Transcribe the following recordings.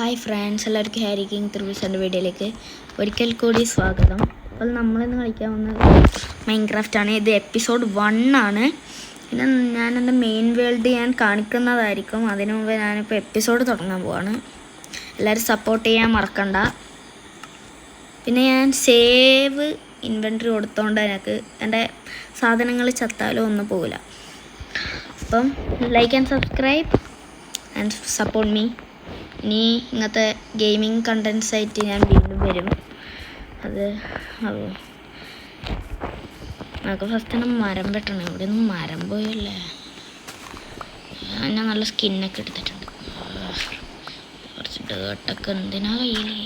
Hi friends, എല്ലാവർക്കും Harry king ത്രിവിൽസിൻ്റെ വീഡിയോയിലേക്ക് ഒരിക്കൽ കൂടി സ്വാഗതം. അപ്പോൾ നമ്മളിന്ന് കളിക്കാൻ വന്നത് മൈൻക്രാഫ്റ്റ് ആണ്. ഇത് എപ്പിസോഡ് 1 ആണ്. പിന്നെ ഞാനെൻ്റെ മെയിൻ വേൾഡ് ഞാൻ കാണിക്കുന്നതായിരിക്കും. അതിനു മുമ്പ് ഞാനിപ്പോൾ എപ്പിസോഡ് തുടങ്ങാൻ പോവാണ്. എല്ലാവരും സപ്പോർട്ട് ചെയ്യാൻ മറക്കണ്ട. പിന്നെ ഞാൻ സേവ് ഇൻവെൻട്രി കൊടുത്തോണ്ട് എനിക്ക് എൻ്റെ സാധനങ്ങൾ ചത്താലും ഒന്നും പോകില്ല. അപ്പം like and subscribe and support me. ഇനി ഇങ്ങനത്തെ ഗെയിമിങ് കണ്ടൻസ് ആയിട്ട് ഞാൻ വീണ്ടും വരും. നമുക്ക് ഫസ്റ്റ് തന്നെ മരം വെട്ടണം. ഇവിടെ ഒന്നും മരം പോയല്ലേ. ഞാൻ നല്ല സ്കിന്നൊക്കെ എടുത്തിട്ടുണ്ട്. കുറച്ച് ഡേർട്ടൊക്കെ എന്തിനാ കയ്യിലേ.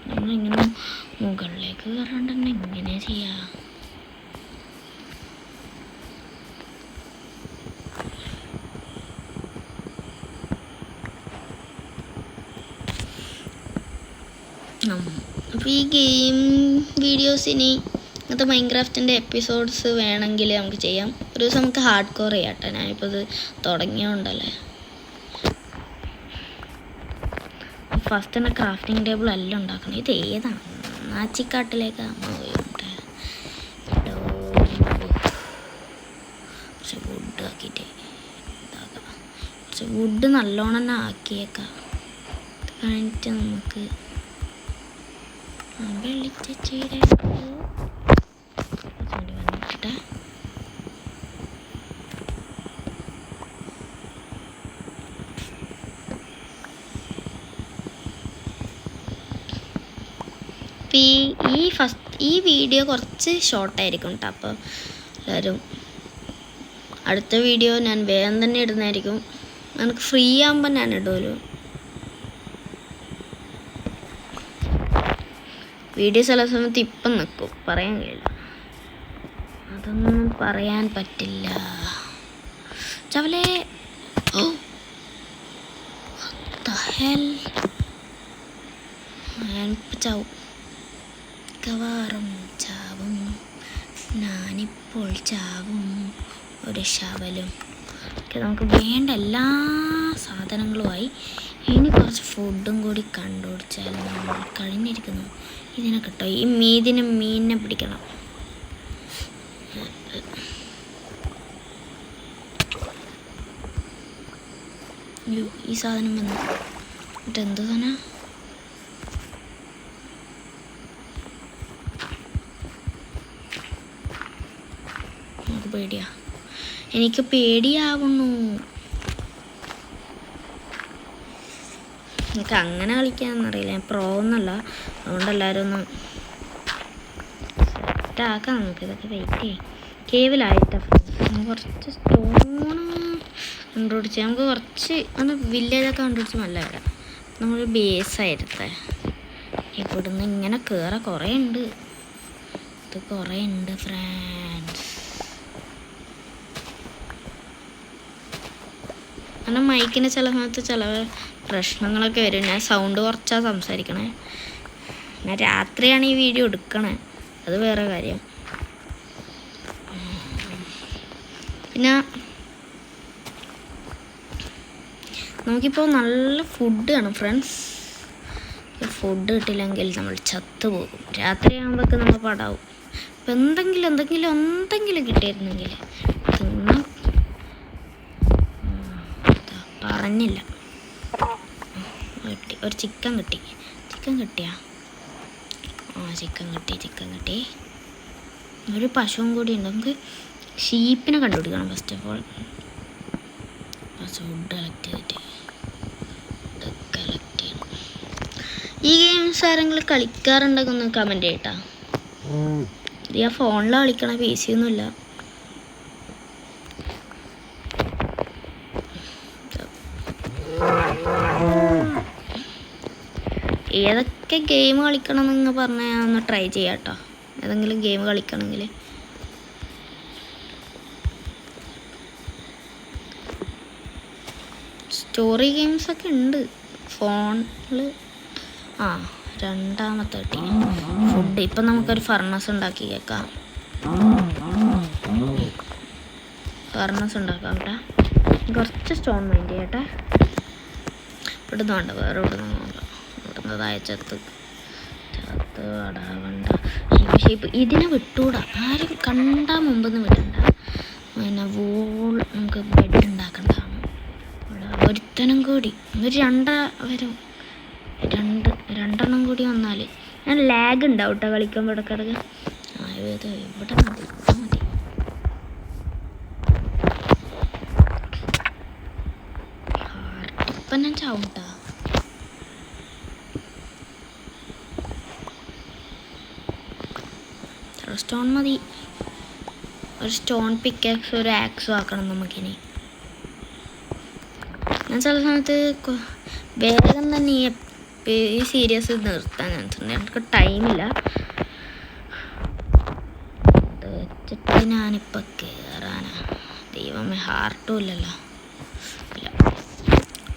നമ്മളിങ്ങനെ മുകളിലേക്ക് കയറാണ്ട് തന്നെ ഇങ്ങനെ ചെയ്യാ. അപ്പോൾ ഈ ഗെയിം വീഡിയോസിന് ഇങ്ങനത്തെ മൈൻക്രാഫ്റ്റിൻ്റെ എപ്പിസോഡ്സ് വേണമെങ്കിൽ നമുക്ക് ചെയ്യാം. ഒരു ദിവസം നമുക്ക് ഹാർഡ് കോർ ചെയ്യാം കേട്ടോ. ഞാനിപ്പോൾ ഇത് തുടങ്ങിയോണ്ടല്ലേ. ഫസ്റ്റ് തന്നെ ക്രാഫ്റ്റിംഗ് ടേബിൾ എല്ലാം ഉണ്ടാക്കണം. ഇത് ഏതാണ്? നാച്ചിക്കാട്ടിലേക്കാണ് പോയിട്ട് കുറച്ച് വുഡ് ആക്കിയിട്ട് കുറച്ച് വുഡ് നല്ലോണം തന്നെ ആക്കിയേക്കാം. കഴിഞ്ഞിട്ട് നമുക്ക് വെള്ളിച്ചീര വന്നിട്ട് ഈ വീഡിയോ കുറച്ച് ഷോർട്ടായിരിക്കും കേട്ടോ. അപ്പോൾ എല്ലാവരും അടുത്ത വീഡിയോ ഞാൻ വേഗം തന്നെ ഇടുന്നതായിരിക്കും. എനിക്ക് ഫ്രീ ആകുമ്പോൾ ഞാൻ ഇടുമല്ലോ. വീഡിയോ ചില സമയത്ത് ഇപ്പം നിൽക്കും, പറയാൻ കഴിയില്ല. അതൊന്നും പറയാൻ പറ്റില്ല. ചവലേ, ഓ ഞാനിപ്പോൾ ചാവും, മിക്കവാറും ചാവും. ഞാനിപ്പോൾ ചാവും. ഒരു ശവലും നമുക്ക് വേണ്ട എല്ലാ സാധനങ്ങളുമായി. ഇനി കുറച്ച് ഫുഡും കൂടി കണ്ടുപിടിച്ചാൽ നമ്മൾ കഴിഞ്ഞിരിക്കുന്നു. ഇതിനെ കിട്ടോ. ഈ മീനിനെ പിടിക്കണം. ഈ സാധനം വന്നു. എന്നിട്ട് എന്ത് സാധനം? നമുക്ക് പേടിയാ. എനിക്ക് പേടിയാവുന്നു. എനിക്ക് അങ്ങനെ കളിക്കാനൊന്നറിയില്ല. ഞാൻ പ്രോ ഒന്നല്ല. അതുകൊണ്ട് എല്ലാവരും ഒന്ന് സെറ്റാക്കാം. നമുക്ക് ഇതൊക്കെ വെയിറ്റ് ചെയ്യാം. കേവിലായിട്ടാ കുറച്ച് സ്റ്റോണ് കണ്ടുപിടിച്ച് നമുക്ക് കുറച്ച് ഒന്ന് വില്ലേജൊക്കെ കണ്ടുപിടിച്ച് നല്ല വരാം. നമ്മൾ ബേസായിരുത്തേ. ഇവിടുന്ന് ഇങ്ങനെ കയറാൻ കുറേ ഉണ്ട്. ഇത് കുറേ ഉണ്ട് ഫ്രണ്ട്സ്. കാരണം മൈക്കിന് ചില സമയത്ത് ചില പ്രശ്നങ്ങളൊക്കെ വരും. ഞാൻ സൗണ്ട് കുറച്ചാ സംസാരിക്കണേ. ഞാൻ രാത്രിയാണ് ഈ വീഡിയോ എടുക്കണേ, അത് വേറെ കാര്യം. പിന്നെ നമുക്കിപ്പോൾ നല്ല ഫുഡ് വേണം ഫ്രണ്ട്സ്. ഫുഡ് കിട്ടില്ലെങ്കിൽ നമ്മൾ ചത്തുപോകും. രാത്രി ആകുമ്പോഴൊക്കെ നമ്മൾ പടാവും. ഇപ്പം എന്തെങ്കിലും കിട്ടിയിരുന്നെങ്കിൽ തിന്നാം. പറഞ്ഞില്ല. ഒരു ചിക്കൻ കിട്ടിയാ? ചിക്കൻ കിട്ടി. ഒരു പശുവും കൂടി ഉണ്ട്. നമുക്ക് ഷീപ്പിനെ കണ്ടുപിടിക്കണം first of all. Food collect ചെയ്തിട്ട് ചെയ്യണം. ഈ ഗെയിംസ് ആരെങ്കിലും കളിക്കാറുണ്ടെങ്കിൽ ഒന്ന് കമൻറ്റ് ചെയ്യട്ടാ. ഇത് ഞാൻ ഫോണിലാണ് കളിക്കണ, PC ഒന്നുമില്ല. ഏതൊക്കെ ഗെയിം കളിക്കണം എന്നങ്ങ് പറഞ്ഞാൽ ഞാൻ ഒന്ന് ട്രൈ ചെയ്യാം കേട്ടോ. ഏതെങ്കിലും ഗെയിം കളിക്കണമെങ്കിൽ സ്റ്റോറി ഗെയിംസൊക്കെ ഉണ്ട് ഫോണിൽ. രണ്ടാമത്തെ ഫുഡ്. ഇപ്പം നമുക്കൊരു ഫർണസ് ഉണ്ടാക്കി കേൾക്കാം. ഫർണസ് ഉണ്ടാക്കാം കേട്ടോ. കുറച്ച് സ്റ്റോൺ മൈൻഡ് ചെയ്യട്ടെ. ഇവിടുന്ന് വേണ്ട, വേറെ ഇവിടുന്ന് വേണ്ട. ഇവിടുന്നതായ ചത്ത് അടാവണ്ട. ഷേപ്പ് ഇതിനെ വിട്ടൂടാ, ആരും കണ്ടാൽ മുമ്പൊന്നും വിടണ്ട. പിന്നെ വോൾ നമുക്ക് ബെഡ് ഉണ്ടാക്കേണ്ടതാണ്. ഒരുത്തനും കൂടി ഒരു രണ്ടെണ്ണം കൂടി വന്നാൽ ഞാൻ ലാഗ് ഉണ്ടാവും കേട്ടോ കളിക്കുമ്പോൾ ഇടക്കിടക്ക്. ഇവിടെ മതി. ഇപ്പം ഞാൻ ചാവും കേട്ടോ. സ്റ്റോൺ മതി. ഒരു സ്റ്റോൺ പിക്കാക്സ് ഒരു ആക്സും ആക്കണം നമുക്കിനി. ഞാൻ ചില സമയത്ത് വേഗം തന്നെ ഈ സീരീസ് നിർത്താൻ ചാൻസുണ്ട്. എനിക്ക് ടൈമില്ല. അത് വെച്ചിട്ട് ഞാനിപ്പോൾ കയറാനാ. ദൈവമേ, ഹാർട്ടും ഇല്ലല്ലോ. ഇല്ല,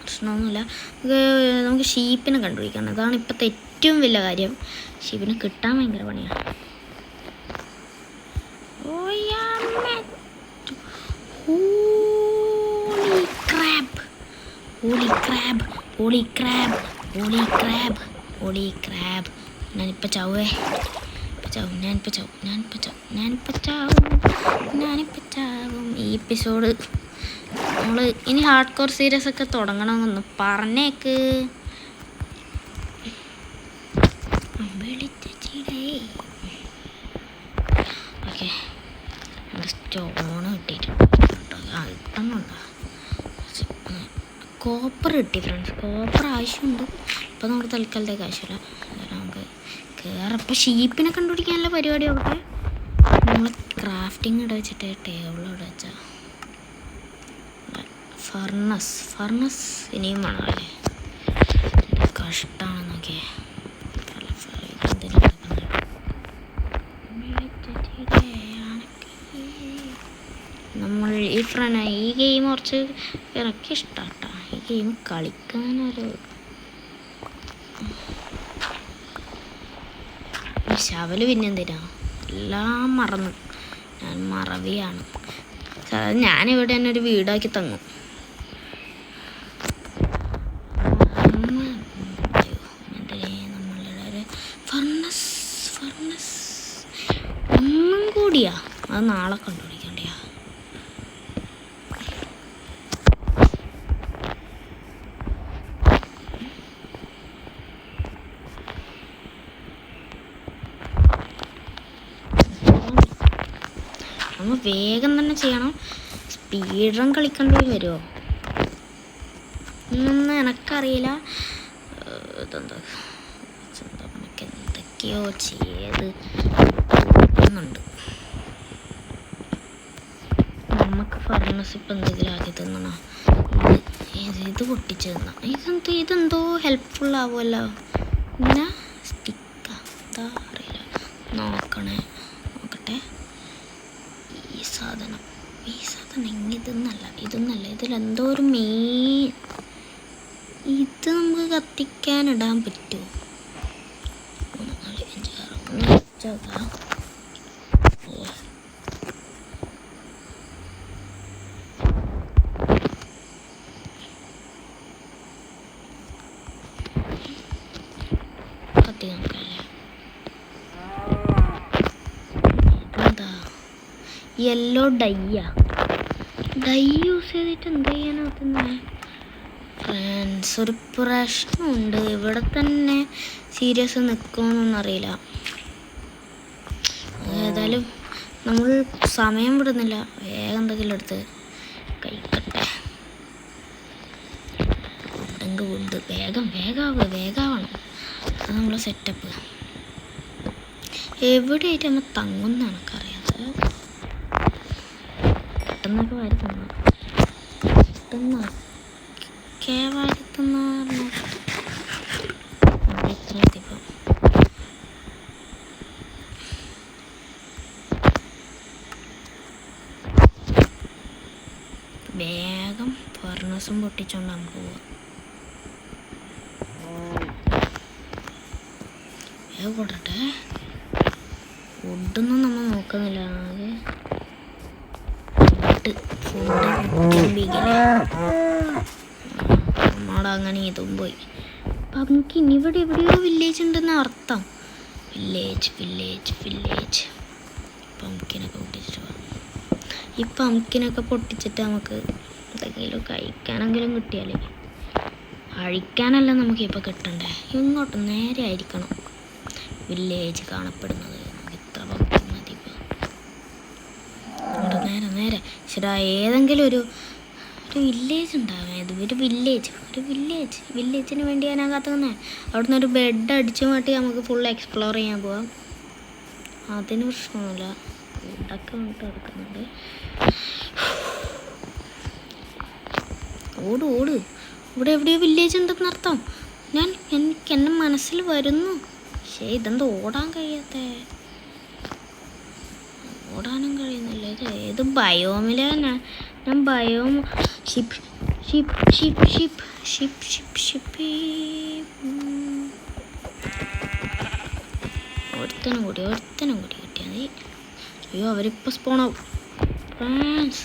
പ്രശ്നമൊന്നുമില്ല. നമുക്ക് ഷീപ്പിനെ കണ്ടുപിടിക്കണം. അതാണ് ഇപ്പോഴത്തെ ഏറ്റവും വലിയ കാര്യം. ഷീപ്പിനെ കിട്ടാൻ ഭയങ്കര പണിയാണ്. Holy crab. ഞാനിപ്പോൾ ചാവേ. ചാവും. ഈ എപ്പിസോഡ് നമ്മൾ ഇനി ഹാർഡ് കോർ സീരീസ് ഒക്കെ തുടങ്ങണമെന്നൊന്ന് പറഞ്ഞേക്ക്. ഓക്കെ, സ്റ്റോൺ കിട്ടിയിട്ടുണ്ട്. ഇട്ടൊന്നുണ്ടോ? കോപ്പർ കിട്ടി ഫ്രണ്ട്സ്. കോപ്പർ ആവശ്യമുണ്ട്. ഇപ്പം നമുക്ക് തൽക്കാലത്തേക്ക് ആവശ്യമില്ല. നമുക്ക് കയറാം. ഇപ്പം ഷീപ്പിനെ കണ്ടുപിടിക്കാനുള്ള പരിപാടി ആവട്ടെ. നമ്മൾ ക്രാഫ്റ്റിംഗ് ഇവിടെ വെച്ചിട്ട് ടേബിൾ ഇവിടെ വെച്ചാൽ ഫർണസ് ഇനിയും വേണം അല്ലേ? കഷ്ടമാണ് നോക്കിയേ. നമ്മൾ ഈ ഗെയിം കുറച്ച് എനിക്ക് ഇഷ്ടാട്ടാ. ഈ ഗെയിം കളിക്കാനൊരു ശവല് പിന്നെ എന്തിനാ എല്ലാം മറന്നു. ഞാൻ മറവിയാണ്. ഞാനിവിടെ തന്നെ ഒരു വീടാക്കി തങ്ങും. നമ്മളുടെ ഫർണസ് ഒന്നും കൂടിയാ. അത് നാളെ കണ്ടുപിടിക്കണ്ടിയാ. നമ്മൾ വേഗം തന്നെ ചെയ്യണം. സ്പീഡ് റൺ കളിക്കേണ്ടി വരുമോ എന്നൊന്നും എനക്കറിയില്ല. ഇതെന്താ നമുക്ക് എന്തൊക്കെയോ ചെയ്ത് ണ്ട്. നമുക്ക് ഫർണസ് ഇപ്പം എന്തെങ്കിലും ആക്കി തന്നണോ? ഇത് പൊട്ടിച്ച് തന്ന ഇതെന്തോ ഹെൽപ്ഫുൾ ആവുമല്ലോ. ഇങ്ങനെ സ്റ്റിക്കാ എന്താ അറിയില്ല. നോക്കട്ടെ. ഈ സാധനം ഇതൊന്നല്ല. ഇതിലെന്തോ ഒരു മെയിൻ. ഇത് നമുക്ക് കത്തിക്കാനിടാൻ പറ്റുമോ? 3, 4, 5, 6 കത്തി നോക്കല്ലേ. ഇതെന്താ യെല്ലോ ഡൈ യൂസ് ചെയ്തിട്ട് എന്ത് ചെയ്യാനാകുന്നത്? ഫ്രണ്ട്സ്, ഒരു പ്രശ്നമുണ്ട്. ഇവിടെ തന്നെ സീരിയസ് നിൽക്കുമെന്നൊന്നറിയില്ല. ഏതായാലും നമ്മൾ സമയം വിടുന്നില്ല. വേഗം എന്തെങ്കിലും എടുത്ത് കഴിക്കട്ടെ. വുഡ് വേഗാവണം. അത് നമ്മൾ സെറ്റപ്പ് എവിടെയായിട്ട് നമ്മൾ തങ്ങുന്ന എനിക്കറിയാതെ. പെട്ടെന്നൊക്കെ വരുത്തുന്ന ഇത്ര എത്തിപ്പം വേഗം ഫർണസും പൊട്ടിച്ചോണ്ട് നമുക്ക് പോവാം. വേഗം പൊട്ടട്ടെ. ഫുഡൊന്നും നമ്മൾ നോക്കുന്നില്ല. ആകെ നമ്മളങ്ങനെ ഇതും പോയി. പംകിൻ ഇവിടെ എവിടെയോ വില്ലേജ് ഉണ്ടെന്ന് അർത്ഥം. വില്ലേജ് പംകിനൊക്കെ പൊട്ടിച്ചിട്ട് പോകാം. ഈ പംകിനൊക്കെ പൊട്ടിച്ചിട്ട് നമുക്ക് എന്തെങ്കിലും കഴിക്കാനെങ്കിലും കിട്ടിയാലേ. കഴിക്കാനല്ല നമുക്ക് ഇപ്പോൾ കിട്ടണ്ടേ. ഇങ്ങോട്ട് നേരെ ആയിരിക്കണം വില്ലേജ് കാണപ്പെടുന്നത്. ഇത്ര പംകിൻ മതി ഇപ്പോൾ. ഇങ്ങോട്ട് നേരെ ശരിയാ. ഏതെങ്കിലും ഒരു വില്ലേജ് ഉണ്ടാകാം. ഒരു വില്ലേജിന് വേണ്ടി ഞാൻ കാത്തുനിന്നേ. അവിടുന്ന് ഒരു ബെഡ് അടിച്ചു മാറ്റി നമുക്ക് ഫുൾ എക്സ്പ്ലോർ ചെയ്യാൻ പോവാം. അതിന് പ്രശ്നമൊന്നുമില്ല. ഫുഡൊക്കെ വന്നിട്ട് എടുക്കുന്നുണ്ട്. ഓട് ഇവിടെ എവിടെയോ വില്ലേജ് ഉണ്ടെന്ന് അർത്ഥം. എനിക്ക് എൻ്റെ മനസ്സിൽ വരുന്നു. പക്ഷേ ഇതെന്താ ഓടാൻ കഴിയാത്തേ? ഓടാനും കഴിയുന്നില്ല. ഇത് ഏത് ബയോമിലെ? ഞാൻ ബയോം ഷിപ്പ് ഒരുത്തനും കൂടി കിട്ടിയാൽ മതി. അയ്യോ അവരിപ്പോൾ സ്പോണാവും. ഫ്രാൻസ്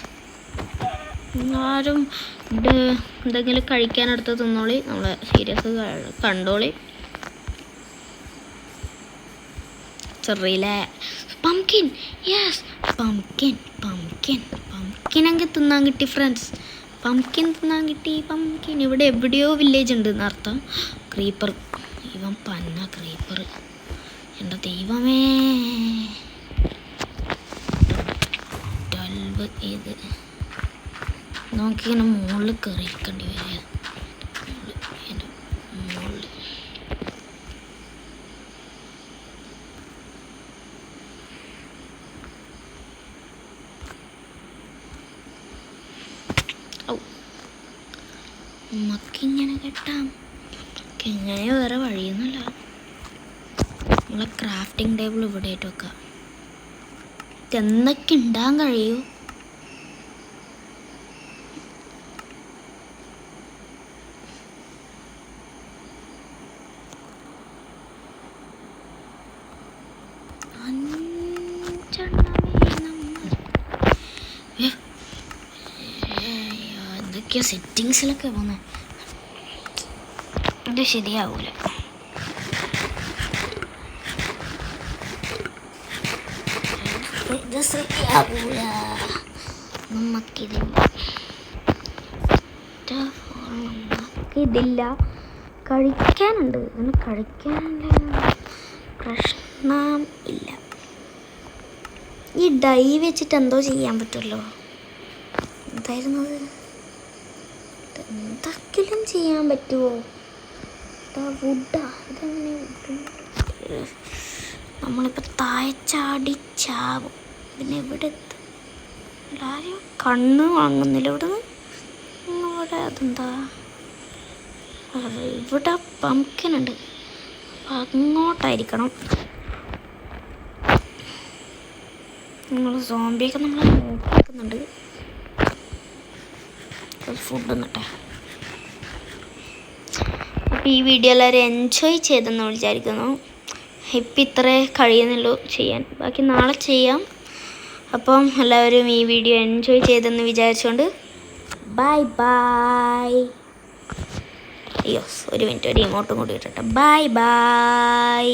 ആരും എന്തെങ്കിലും കഴിക്കാനെടുത്ത് തിന്നോളി. നമ്മളെ സീരിയസ് കണ്ടോളി. ചെറിയില്ലേ പംകിൻ. യെസ് പംകിനെങ്കിൽ തിന്നാൻ കിട്ടി ഫ്രണ്ട്സ്. പംകിൻ തിന്നാൻ കിട്ടി. പംകിൻ ഇവിടെ എവിടെയോ വില്ലേജ് ഉണ്ട് എന്നർത്ഥം. ക്രീപ്പർ ഇവൻ പന്ന ക്രീപ്പർ. എൻ്റെ ദൈവമേ. 12 ഇത് നമുക്കിങ്ങനെ മുകളിൽ കയറിയിരിക്കേണ്ടി വരിക. മുകളിൽ നമുക്കിങ്ങനെ കെട്ടാം. എങ്ങനെ വേറെ വഴിയൊന്നുമില്ല. നമ്മളെ ക്രാഫ്റ്റിംഗ് ടേബിൾ ഇവിടെ ആയിട്ട് വെക്കാം. ഇതെന്തൊക്കെ ഉണ്ടാകാൻ കഴിയൂ? എന്തൊക്കെയാ സെറ്റിങ്സിലൊക്കെ പോകുന്നത്. ഇത് ശരിയാവൂല. നമുക്കിതില്ല. കഴിക്കാനുണ്ട്. അങ്ങനെ കഴിക്കാനുള്ള പ്രശ്നം ഇല്ല. ഈ ഡൈ വെച്ചിട്ട് എന്തോ ചെയ്യാൻ പറ്റുമല്ലോ. എന്തായിരുന്നു അത്? എന്തെങ്കിലും ചെയ്യാൻ പറ്റുമോ? വുഡാ ഇതെങ്ങനെ? നമ്മളിപ്പോൾ താഴെ ചാടി ചാവും. പിന്നെ ഇവിടെ എല്ലാവരും കണ്ണ് വാങ്ങുന്നില്ല. ഇവിടുന്ന് ഇവിടെ അതെന്താ? ഇവിടെ പംകിനുണ്ട്. അങ്ങോട്ടായിരിക്കണം. നിങ്ങൾ സോംബിയൊക്കെ നമ്മൾ നോക്കുന്നുണ്ട്. ഫുഡ് എന്നിട്ടെ. അപ്പോൾ ഈ വീഡിയോ എല്ലാവരും എൻജോയ് ചെയ്തെന്ന് വിചാരിക്കുന്നു. ഇപ്പം ഇത്രേ കഴിയുന്നുള്ളൂ ചെയ്യാൻ. ബാക്കി നാളെ ചെയ്യാം. അപ്പം എല്ലാവരും ഈ വീഡിയോ എൻജോയ് ചെയ്തെന്ന് വിചാരിച്ചുകൊണ്ട് ബൈ. അയ്യോ ഒരു മിനിറ്റ്, ഒരു ഇമോട്ടും കൂടി ഇട്ടിട്ട് ബൈ.